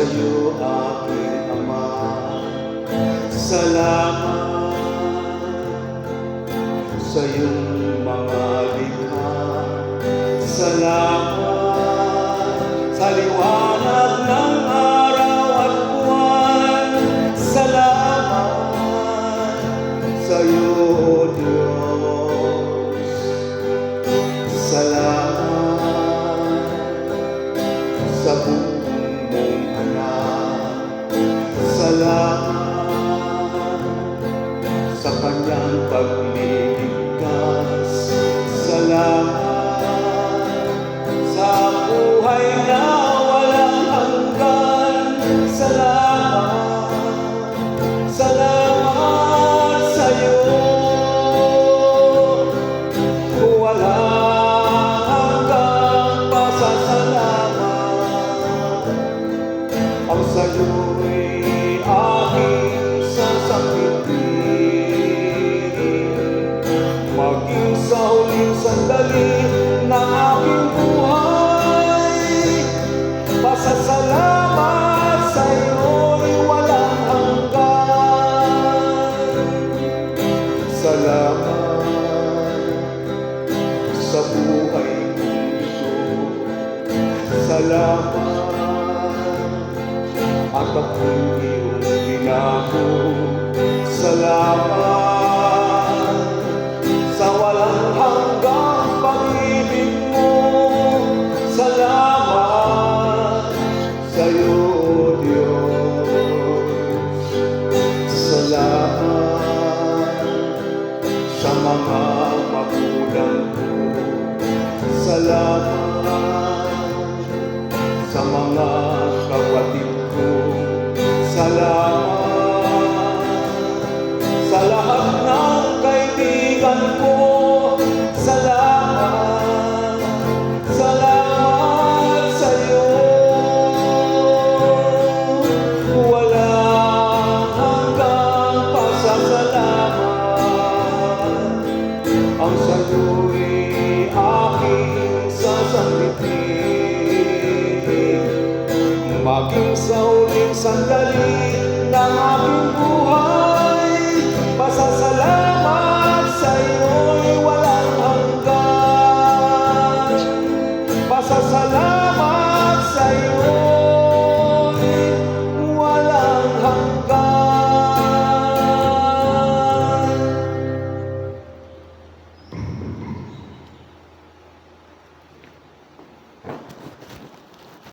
sa'yo, aking Ama. Salamat sa iyong mga likha. Salamat sa liwanag ng araw at buwan. Salamat sa iyo, O Diyos. Salamat sa buong mong anak. Salamat sa kanyang pagliligtas. Salamat sa buhay na walang hanggan. Salamat, salamat sa iyo. Walang hanggang pasasalamat. Ang sa'yo'y aking sasakitin, maging sa huling sandali na aking buhay. Pasasalamat sa'yo'y walang hanggan. Salamat sa buhay kong ito. Salamat at ako'y iyong ginako. Salamat sa walang hanggang pag-ibig mo. Salamat sa iyo, O Diyos. Salamat sa mga magulang ko. Salamat sa mga kapatid ko. Salamat sa lahat ng kaibigan ko. Salamat, salamat sa iyo. Walang hanggang pasasalamat. Ang sa'yo'y aking sasakitin, maging sa huling sandali ng aking buhay. Pasasalamat sa iyo'y walang hanggan. Pasasalamat sa iyo'y walang hanggan.